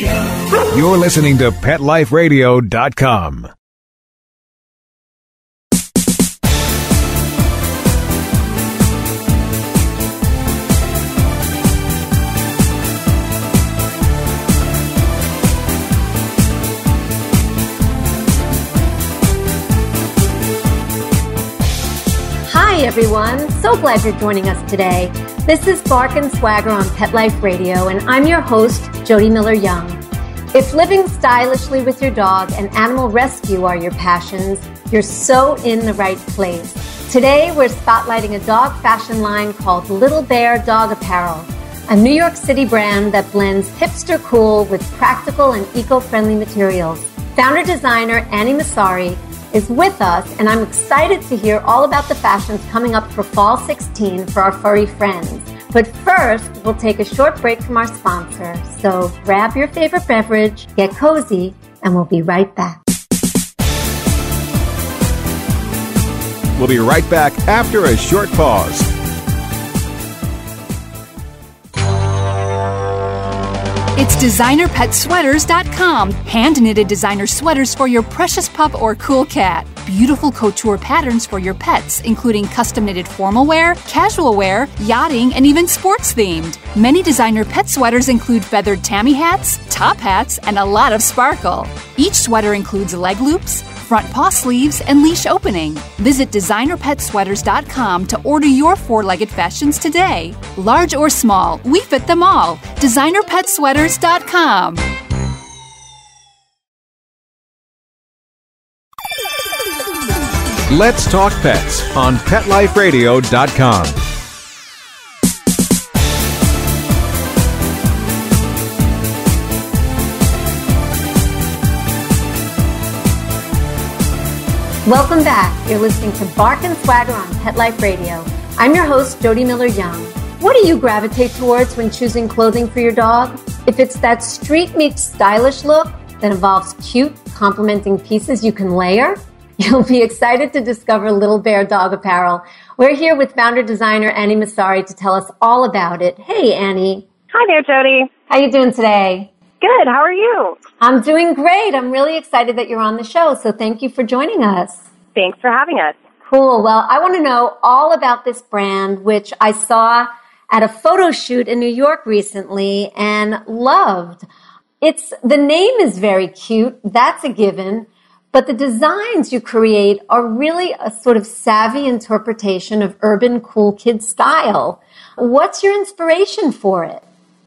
You're listening to PetLifeRadio.com. Hi everyone, so glad you're joining us today. This is Bark and Swagger on Pet Life Radio, and I'm your host, Jody Miller-Young. If living stylishly with your dog and animal rescue are your passions, you're so in the right place. Today we're spotlighting a dog fashion line called Little Bear Dog Apparel, a New York City brand that blends hipster cool with practical and eco-friendly materials. Founder designer Annie Masari is with us, and I'm excited to hear all about the fashions coming up for Fall 16 for our furry friends. But first, we'll take a short break from our sponsor. So grab your favorite beverage, get cozy, and we'll be right back. We'll be right back after a short pause. It's DesignerPetSweaters.com. Hand-knitted designer sweaters for your precious pup or cool cat. Beautiful couture patterns for your pets, including custom-knitted formal wear, casual wear, yachting, and even sports-themed. Many designer pet sweaters include feathered tammy hats, top hats, and a lot of sparkle. Each sweater includes leg loops, front paw sleeves, and leash opening. Visit DesignerPetSweaters.com to order your four-legged fashions today. Large or small, we fit them all. DesignerPetSweaters.com. Let's talk pets on PetLifeRadio.com. Welcome back. You're listening to Bark and Swagger on Pet Life Radio. I'm your host, Jody Miller-Young. What do you gravitate towards when choosing clothing for your dog? If it's that street meets stylish look that involves cute, complementing pieces you can layer, you'll be excited to discover Little Bear Dog Apparel. We're here with founder designer Annie Masari to tell us all about it. Hey, Annie. Hi there, Jody. How you doing today? Good. How are you? I'm doing great. I'm really excited that you're on the show, so thank you for joining us. Thanks for having us. Cool. Well, I want to know all about this brand, which I saw at a photo shoot in New York recently and loved. The name is very cute. That's a given. But the designs you create are really a sort of savvy interpretation of urban cool kid style. What's your inspiration for it?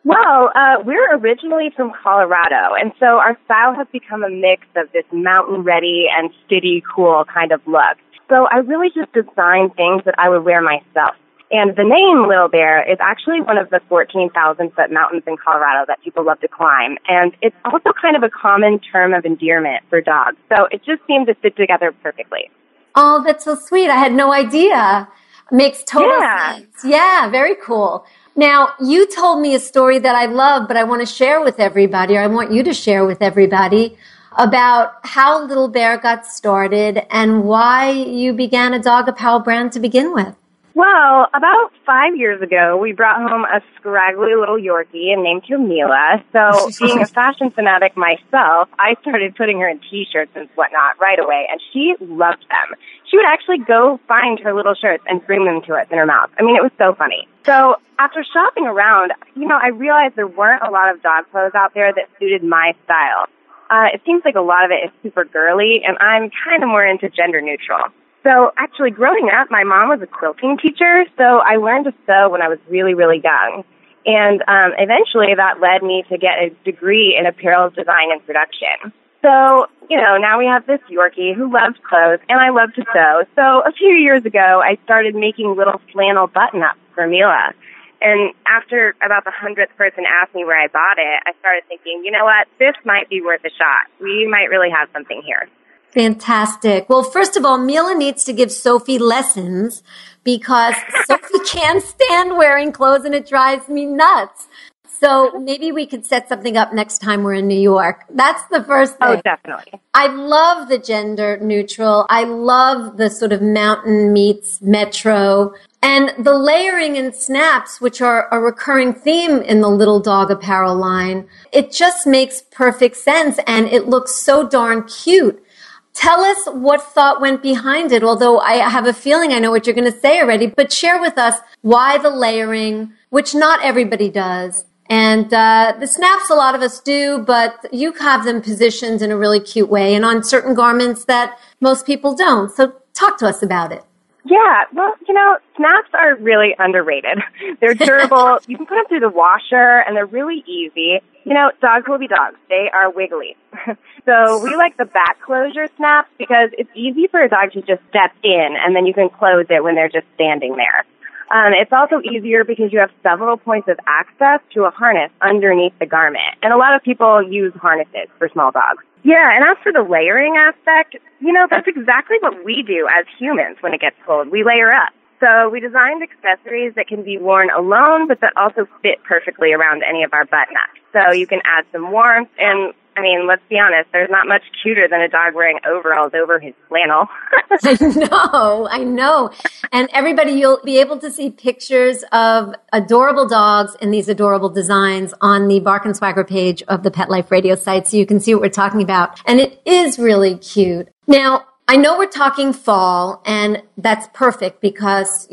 Well, we're originally from Colorado, and so our style has become a mix of this mountain-ready and city-cool kind of look. So I really just designed things that I would wear myself. And the name Little Bear is actually one of the 14,000-foot mountains in Colorado that people love to climb. And it's also kind of a common term of endearment for dogs. So it just seemed to fit together perfectly. Oh, that's so sweet. I had no idea. Makes total sense. Yeah, very cool. Now, you told me a story that I love, but I want to share with everybody, or I want you to share with everybody, about how Little Bear got started and why you began a dog apparel brand to begin with. Well, about 5 years ago, we brought home a scraggly little Yorkie and named her Mila. So being a fashion fanatic myself, I started putting her in T-shirts and whatnot right away, and she loved them. She would actually go find her little shirts and bring them to us in her mouth. I mean, it was so funny. So after shopping around, I realized there weren't a lot of dog clothes out there that suited my style. It seems like a lot of it is super girly, and I'm kind of more into gender neutral. So actually, growing up, my mom was a quilting teacher, so I learned to sew when I was really, really young. And eventually that led me to get a degree in apparel design and production. So, now we have this Yorkie who loves clothes, and I love to sew. So a few years ago, I started making little flannel button-ups for Mila. And after about the 100th person asked me where I bought it, I started thinking, you know what, this might be worth a shot. We might really have something here. Fantastic. Well, first of all, Mila needs to give Sophie lessons because Sophie can't stand wearing clothes and it drives me nuts. So maybe we could set something up next time we're in New York. That's the first thing. Oh, definitely. I love the gender neutral. I love the sort of mountain meets metro. And the layering and snaps, which are a recurring theme in the Little Dog Apparel line, it just makes perfect sense. And it looks so darn cute. Tell us what thought went behind it, although I have a feeling I know what you're going to say already, but share with us why the layering, which not everybody does. And the snaps, a lot of us do, but you have them positioned in a really cute way and on certain garments that most people don't. So talk to us about it. Yeah, well, snaps are really underrated. They're durable. You can put them through the washer, and they're really easy. Dogs will be dogs. They are wiggly. So we like the back closure snaps because it's easy for a dog to just step in, and then you can close it when they're just standing there. It's also easier because you have several points of access to a harness underneath the garment. And a lot of people use harnesses for small dogs. Yeah, and as for the layering aspect, that's exactly what we do as humans when it gets cold. We layer up. So we designed accessories that can be worn alone, but that also fit perfectly around any of our button-ups. So you can add some warmth, and let's be honest, there's not much cuter than a dog wearing overalls over his flannel. I know. And everybody, you'll be able to see pictures of adorable dogs in these adorable designs on the Bark and Swagger page of the Pet Life Radio site, so you can see what we're talking about. And it is really cute. Now, I know we're talking fall, and that's perfect because,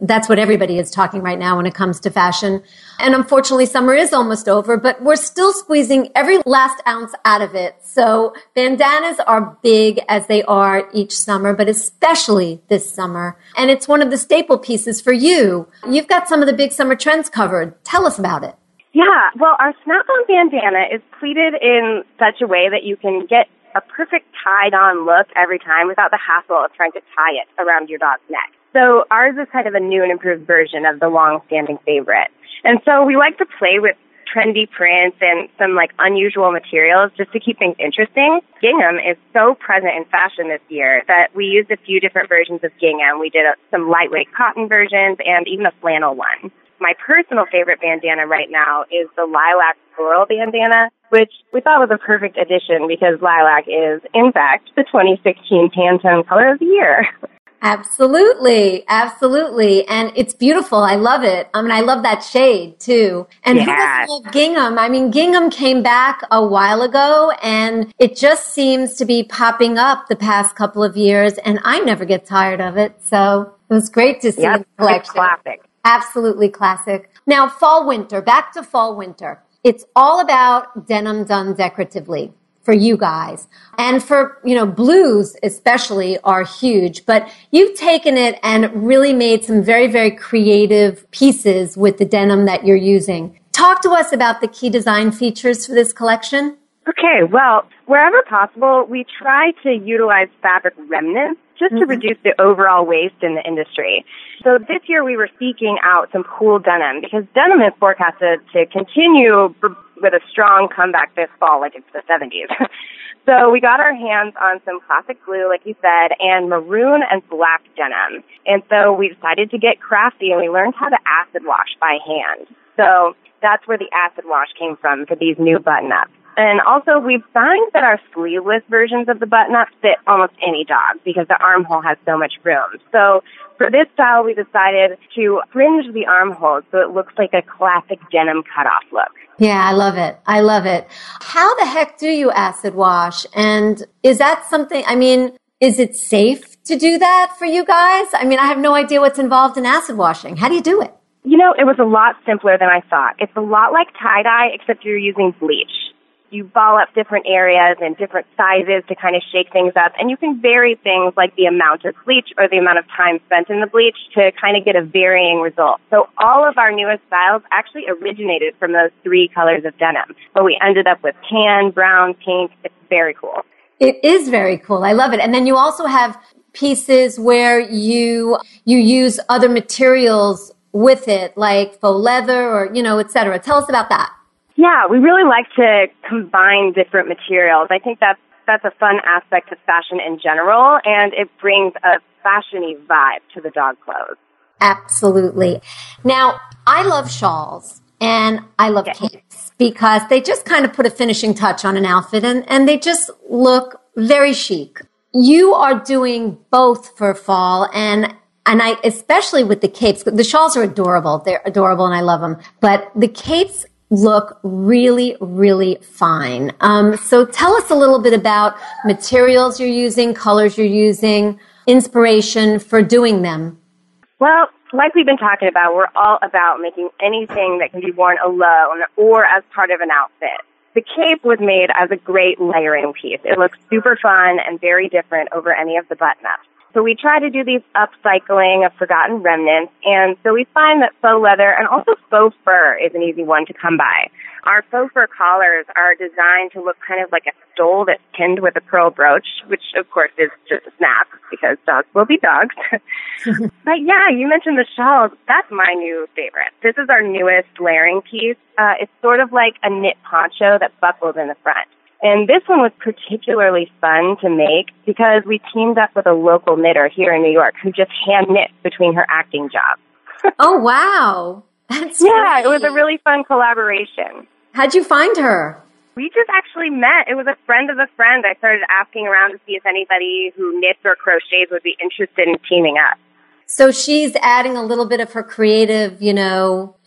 that's what everybody is talking right now when it comes to fashion. And unfortunately, summer is almost over, but we're still squeezing every last ounce out of it. So bandanas are big as they are each summer, but especially this summer. And it's one of the staple pieces for you. You've got some of the big summer trends covered. Tell us about it. Yeah, well, our snap-on bandana is pleated in such a way that you can get a perfect tied-on look every time without the hassle of trying to tie it around your dog's neck. So ours is kind of a new and improved version of the long-standing favorite. And so we like to play with trendy prints and some unusual materials just to keep things interesting. Gingham is so present in fashion this year that we used a few different versions of gingham. We did some lightweight cotton versions and even a flannel one. My personal favorite bandana right now is the lilac floral bandana, which we thought was a perfect addition because lilac is, in fact, the 2016 Pantone color of the year. Absolutely. Absolutely. And it's beautiful. I love it. I love that shade too. And who doesn't love gingham? Gingham came back a while ago and it just seems to be popping up the past couple of years and I never get tired of it. So it was great to see the collection. It's classic. Absolutely classic. Now, fall, winter, back to fall, winter. It's all about denim done decoratively for you guys. And for, blues especially are huge, but you've taken it and really made some very, very creative pieces with the denim that you're using. Talk to us about the key design features for this collection. Okay, well, wherever possible, we try to utilize fabric remnants just to reduce the overall waste in the industry. So this year we were seeking out some cool denim because denim is forecasted to continue with a strong comeback this fall like it's the 70s. So we got our hands on some classic blue, like you said, and maroon and black denim. And so we decided to get crafty and we learned how to acid wash by hand. So that's where the acid wash came from for these new button-ups. And also, we've found that our sleeveless versions of the button-ups fit almost any dog because the armhole has so much room. So for this style, we decided to fringe the armholes so it looks like a classic denim cutoff look. Yeah, I love it. I love it. How the heck do you acid wash? And is that something, is it safe to do that for you guys? I have no idea what's involved in acid washing. How do you do it? It was a lot simpler than I thought. It's a lot like tie-dye, except you're using bleach. You ball up different areas and different sizes to kind of shake things up. And you can vary things like the amount of bleach or the amount of time spent in the bleach to kind of get a varying result. So all of our newest styles actually originated from those three colors of denim. But we ended up with tan, brown, pink. It's very cool. It is very cool. I love it. And then you also have pieces where you use other materials with it, like faux leather or, et cetera. Tell us about that. Yeah, we really like to combine different materials. I think that's a fun aspect of fashion in general, and it brings a fashion-y vibe to the dog clothes. Absolutely. Now, I love shawls. And I love capes because they just kind of put a finishing touch on an outfit and they just look very chic. You are doing both for fall and I, especially with the capes, the shawls are adorable. They're adorable and I love them. But the capes look really, really fine. So tell us a little bit about materials you're using, colors you're using, inspiration for doing them. Well, like we've been talking about, we're all about making anything that can be worn alone or as part of an outfit. The cape was made as a great layering piece. It looks super fun and very different over any of the button-ups. So we try to do these upcycling of forgotten remnants, and so we find that faux leather and also faux fur is an easy one to come by. Our faux fur collars are designed to look kind of like a stole that's pinned with a pearl brooch, which of course is just a snap because dogs will be dogs. But yeah, you mentioned the shawls. That's my new favorite. This is our newest layering piece. It's sort of like a knit poncho that buckles in the front. And this one was particularly fun to make because we teamed up with a local knitter here in New York who just hand knit between her acting jobs. Oh, wow. That's yeah, great. It was a really fun collaboration. How'd you find her? We just actually met. It was a friend of a friend. I started asking around to see if anybody who knits or crochets would be interested in teaming up. So she's adding a little bit of her creative,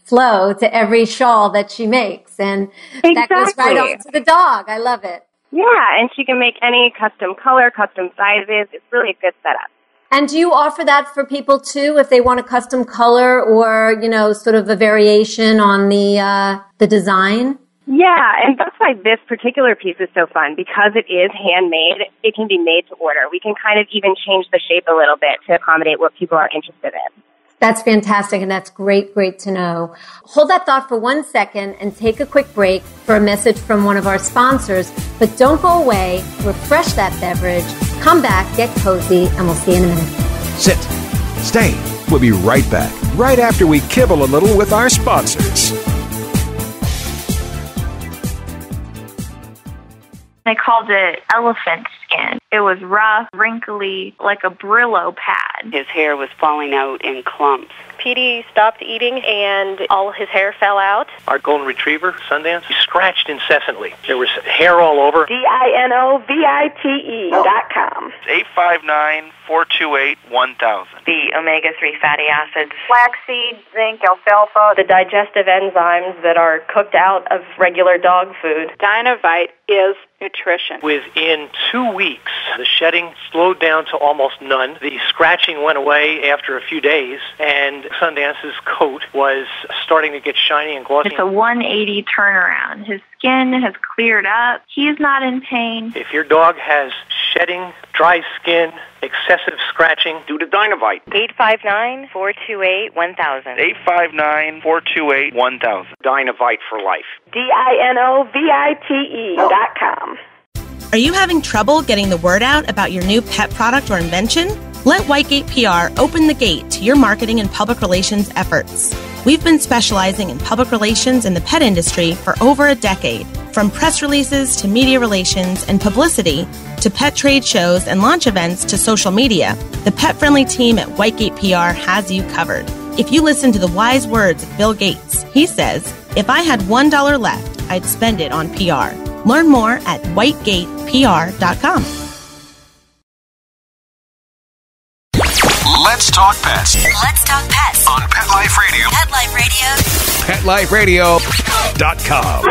flow to every shawl that she makes. And that goes right on to the dog. I love it. Yeah, and she can make any custom color, custom sizes. It's really a good setup. And do you offer that for people too, if they want a custom color or, sort of a variation on the design? Yeah, and that's why this particular piece is so fun. Because it is handmade, it can be made to order. We can kind of even change the shape a little bit to accommodate what people are interested in. That's fantastic, and that's great to know. Hold that thought for 1 second and take a quick break for a message from one of our sponsors. But don't go away. Refresh that beverage. Come back, get cozy, and we'll see you in a minute. Sit. Stay. We'll be right back, right after we kibble a little with our sponsors. They called it elephant skin. It was rough, wrinkly, like a Brillo pad. His hair was falling out in clumps. Petey stopped eating and all his hair fell out. Our golden retriever, Sundance, he scratched incessantly. There was hair all over. DINOVITE.com. 859-428-1000. The omega-3 fatty acids. Flaxseed, zinc, alfalfa. The digestive enzymes that are cooked out of regular dog food. Dinovite is nutrition. Within 2 weeks, the shedding slowed down to almost none. The scratching went away after a few days, and Sundance's coat was starting to get shiny and glossy. It's a 180 turnaround. His skin has cleared up. He's not in pain. If your dog has shedding, dry skin, excessive scratching, do the Dinovite. 859-428-1000. 859-428-1000. Dinovite for life. DINOVITE.com. Are you having trouble getting the word out about your new pet product or invention? Let Whitegate PR open the gate to your marketing and public relations efforts. We've been specializing in public relations in the pet industry for over a decade. From press releases to media relations and publicity to pet trade shows and launch events to social media, the pet-friendly team at Whitegate PR has you covered. If you listen to the wise words of Bill Gates, he says, "If I had $1 left, I'd spend it on PR." Learn more at whitegatepr.com. Let's talk pets. Let's talk pets On Pet Life Radio. Pet Life Radio. PetLifeRadio.com.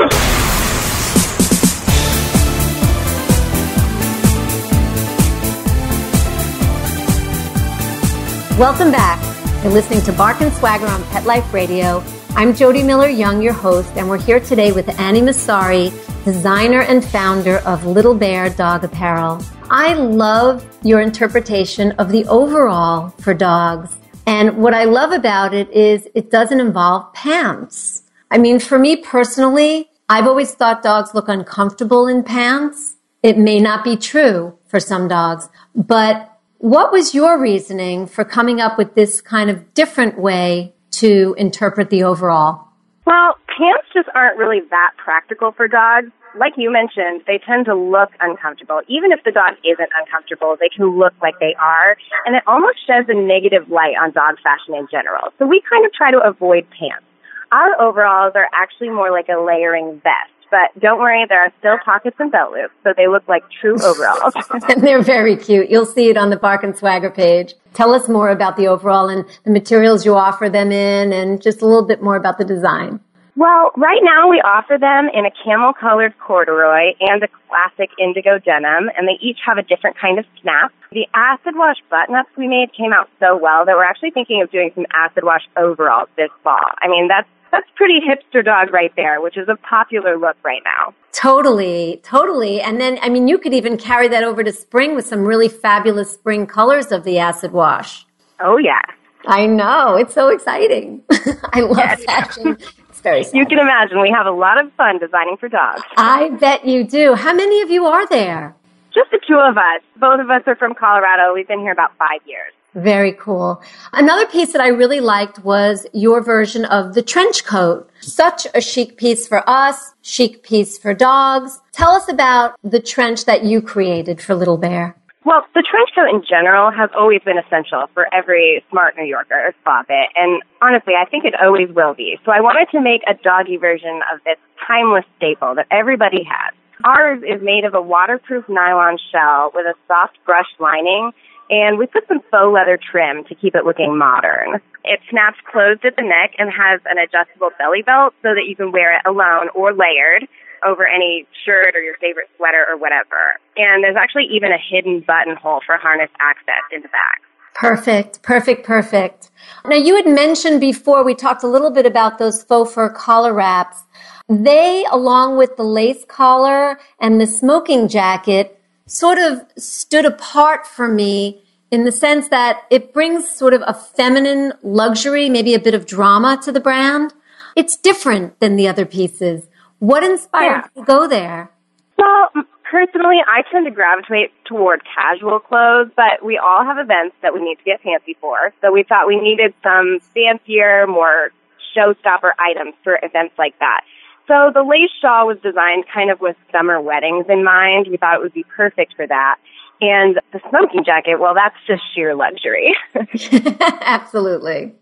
Welcome back. You're listening to Bark and Swagger on Pet Life Radio. I'm Jody Miller-Young, your host, and we're here today with Annie Massari, designer and founder of Little Bear Dog Apparel. I love your interpretation of the overall for dogs. And what I love about it is it doesn't involve pants. I mean, for me personally, I've always thought dogs look uncomfortable in pants. It may not be true for some dogs, but what was your reasoning for coming up with this kind of different way to interpret the overall? Well, pants just aren't really that practical for dogs. Like you mentioned, they tend to look uncomfortable. Even if the dog isn't uncomfortable, they can look like they are, and it almost sheds a negative light on dog fashion in general. So we kind of try to avoid pants. Our overalls are actually more like a layering vest. But don't worry, there are still pockets and belt loops, so they look like true overalls. And they're very cute. You'll see it on the Bark and Swagger page. Tell us more about the overall and the materials you offer them in, and just a little bit more about the design. Well, right now we offer them in a camel-colored corduroy and a classic indigo denim, and they each have a different kind of snap. The acid wash button-ups we made came out so well that we're actually thinking of doing some acid wash overalls this fall. I mean, that's pretty hipster dog right there, which is a popular look right now. Totally. And then, I mean, you could even carry that over to spring with some really fabulous spring colors of the acid wash. Oh, yeah. I know. It's so exciting. I love fashion. It's very exciting. You can imagine we have a lot of fun designing for dogs. I bet you do. How many of you are there? Just the two of us. Both of us are from Colorado. We've been here about 5 years. Very cool. Another piece that I really liked was your version of the trench coat. Such a chic piece for us, chic piece for dogs. Tell us about the trench that you created for Little Bear. Well, the trench coat in general has always been essential for every smart New Yorker, Bobbit, and honestly, I think it always will be. So I wanted to make a doggy version of this timeless staple that everybody has. Ours is made of a waterproof nylon shell with a soft brushed lining, and we put some faux leather trim to keep it looking modern. It snaps closed at the neck and has an adjustable belly belt so that you can wear it alone or layered over any shirt or your favorite sweater or whatever. And there's actually even a hidden buttonhole for harness access in the back. Perfect. Now, you had mentioned before, we talked a little bit about those faux fur collar wraps. They, along with the lace collar and the smoking jacket, sort of stood apart for me in the sense that it brings sort of a feminine luxury, maybe a bit of drama to the brand. It's different than the other pieces. What inspired you to go there? Well, personally, I tend to gravitate toward casual clothes, but we all have events that we need to get fancy for. So we thought we needed some fancier, more showstopper items for events like that. So the lace shawl was designed kind of with summer weddings in mind. We thought it would be perfect for that. And the smoking jacket, well, that's just sheer luxury. Absolutely.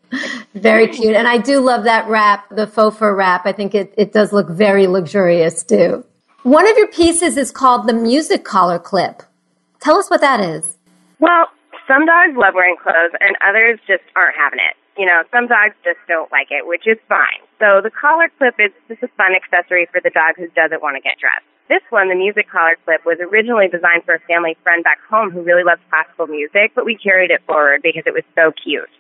Very cute. And I do love that wrap, the faux fur wrap. I think it does look very luxurious too. One of your pieces is called the music collar clip. Tell us what that is. Well, some dogs love wearing clothes and others just aren't having it. You know, some dogs just don't like it, which is fine. So the collar clip is just a fun accessory for the dog who doesn't want to get dressed. This one, the music collar clip, was originally designed for a family friend back home who really loves classical music, but we carried it forward because it was so cute.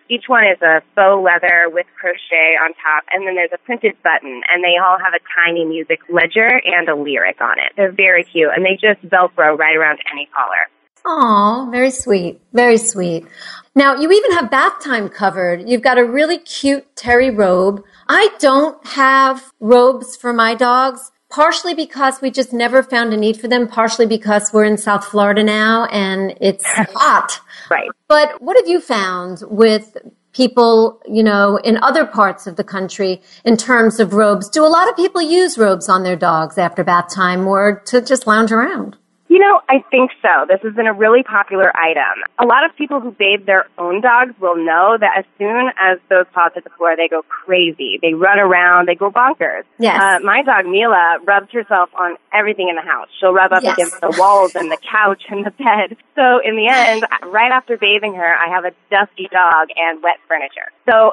Each one is a faux leather with crochet on top, and then there's a printed button, and they all have a tiny music ledger and a lyric on it. They're very cute, and they just Velcro right around any collar. Oh, very sweet. Very sweet. Now, you even have bath time covered. You've got a really cute terry robe. I don't have robes for my dogs, partially because we just never found a need for them, partially because we're in South Florida now and it's hot. Right. But what have you found with people, you know, in other parts of the country in terms of robes? Do a lot of people use robes on their dogs after bath time or to just lounge around? You know, I think so. This has been a really popular item. A lot of people who bathe their own dogs will know that as soon as those paws hit the floor, they go crazy. They run around. They go bonkers. Yes. My dog, Mila, rubs herself on everything in the house. She'll rub up against the walls and the couch and the bed. So in the end, right after bathing her, I have a dusty dog and wet furniture. So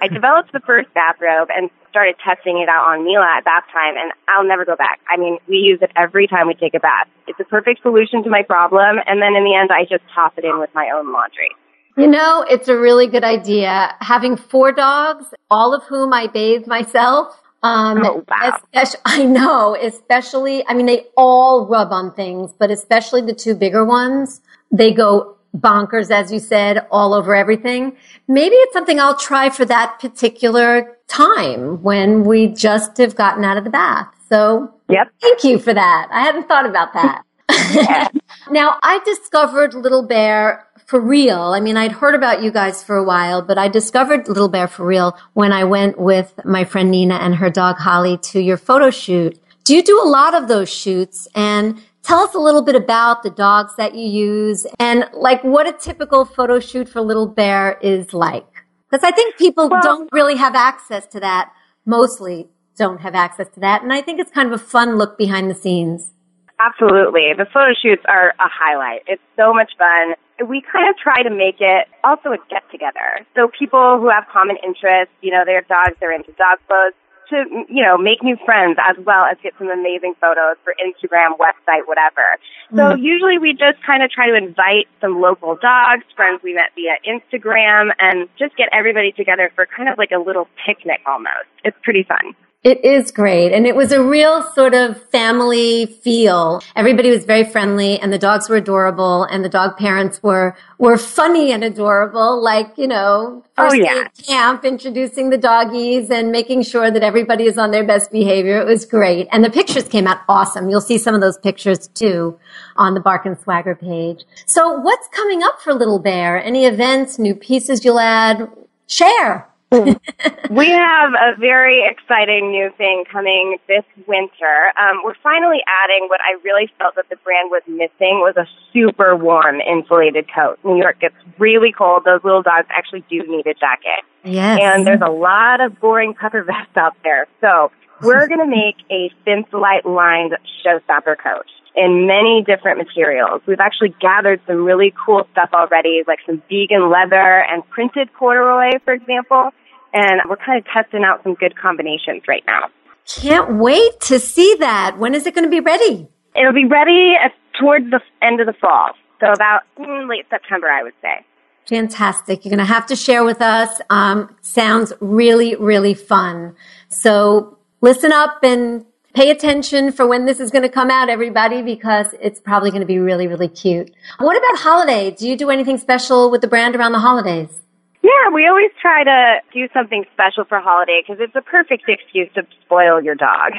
I developed the first bathrobe and started testing it out on Mila at bath time, and I'll never go back. I mean, we use it every time we take a bath. It's a perfect solution to my problem, and then in the end, I just toss it in with my own laundry. You know, it's a really good idea. Having 4 dogs, all of whom I bathe myself. Oh, wow. I know, especially, I mean, they all rub on things, but especially the 2 bigger ones. They go bonkers, as you said, all over everything. Maybe it's something I'll try for that particular time when we just have gotten out of the bath. So Thank you for that. I hadn't thought about that. Now, I discovered Little Bear for real. I mean, I'd heard about you guys for a while, but I discovered Little Bear for real when I went with my friend Nina and her dog Holly to your photo shoot. Do you do a lot of those shoots? And tell us a little bit about the dogs that you use and like what a typical photo shoot for Little Bear is like. Because I think people don't really have access to that, mostly don't have access to that, and I think it's kind of a fun look behind the scenes. Absolutely. The photo shoots are a highlight. It's so much fun. We kind of try to make it also a get-together. So people who have common interests, their dogs, they're into dog clothes, to, make new friends as well as get some amazing photos for Instagram, website, whatever. So usually we just kind of try to invite some local dogs, friends we met via Instagram, and just get everybody together for kind of like a little picnic almost. It's pretty fun. It is great. And it was a real sort of family feel. Everybody was very friendly and the dogs were adorable and the dog parents were funny and adorable. Like, first day of camp, introducing the doggies and making sure that everybody is on their best behavior. It was great. And the pictures came out awesome. You'll see some of those pictures too on the Bark and Swagger page. So what's coming up for Little Bear? Any events, new pieces you'll add? Share. We have a very exciting new thing coming this winter. We're finally adding what I really felt that the brand was missing was a super warm insulated coat. New York gets really cold. Those little dogs actually do need a jacket. Yes. And there's a lot of boring puffer vests out there. So we're going to make a Thinsulite lined showstopper coat in many different materials. We've actually gathered some really cool stuff already, like some vegan leather and printed corduroy, for example. And we're kind of testing out some good combinations right now. Can't wait to see that. When is it going to be ready? It'll be ready towards the end of the fall. So about late September, I would say. Fantastic. You're going to have to share with us. Sounds really, really fun. So listen up and pay attention for when this is going to come out, everybody, because it's probably going to be really, really cute. What about holiday? Do you do anything special with the brand around the holidays? Yeah, we always try to do something special for holiday because it's a perfect excuse to spoil your dog.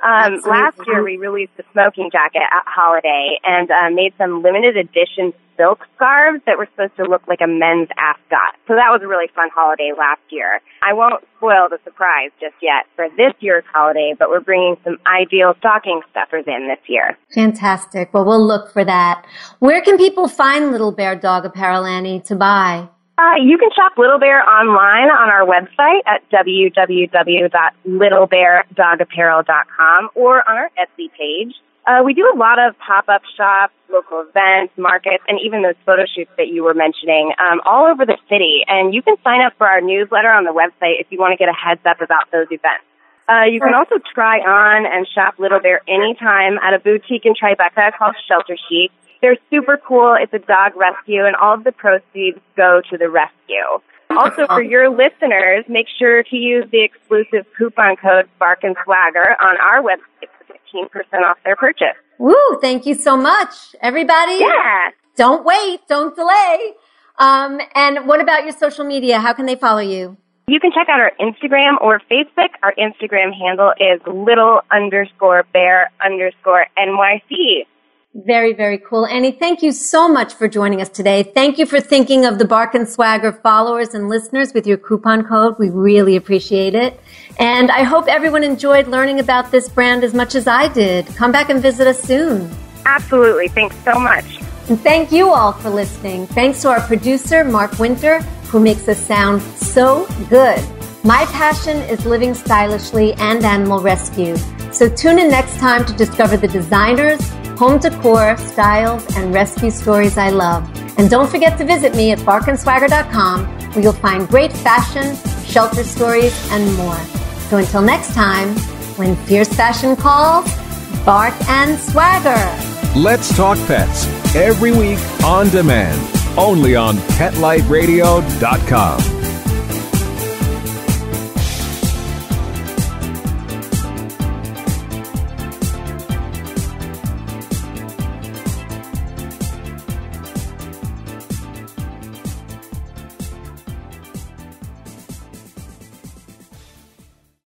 Last year we released the smoking jacket at holiday and made some limited edition silk scarves that were supposed to look like a men's ascot. So that was a really fun holiday last year. I won't spoil the surprise just yet for this year's holiday, but we're bringing some ideal stocking stuffers in this year. Fantastic. Well, we'll look for that. Where can people find Little Bear Dog Apparel, Annie, to buy? You can shop Little Bear online on our website at www.littlebeardogapparel.com or on our Etsy page. We do a lot of pop-up shops, local events, markets, and even those photo shoots that you were mentioning all over the city. And you can sign up for our newsletter on the website if you want to get a heads up about those events. You can also try on and shop Little Bear anytime at a boutique in Tribeca called Shelter Sheep. They're super cool. It's a dog rescue, and all of the proceeds go to the rescue. Also, for your listeners, make sure to use the exclusive coupon code Bark and Swagger on our website for 15% off their purchase. Woo! Thank you so much, everybody. Yeah. Don't wait. Don't delay. And what about your social media? How can they follow you? You can check out our Instagram or Facebook. Our Instagram handle is little_bear_NYC. Very, very cool. Annie, thank you so much for joining us today. Thank you for thinking of the Bark and Swagger followers and listeners with your coupon code. We really appreciate it. And I hope everyone enjoyed learning about this brand as much as I did. Come back and visit us soon. Absolutely. Thanks so much. And thank you all for listening. Thanks to our producer, Mark Winter, who makes us sound so good. My passion is living stylishly and animal rescue. So tune in next time to discover the designers, home decor, styles, and rescue stories I love. And don't forget to visit me at barkandswagger.com where you'll find great fashion, shelter stories, and more. So until next time, when fierce fashion calls, bark and swagger. Let's Talk Pets every week on demand, only on PetLifeRadio.com.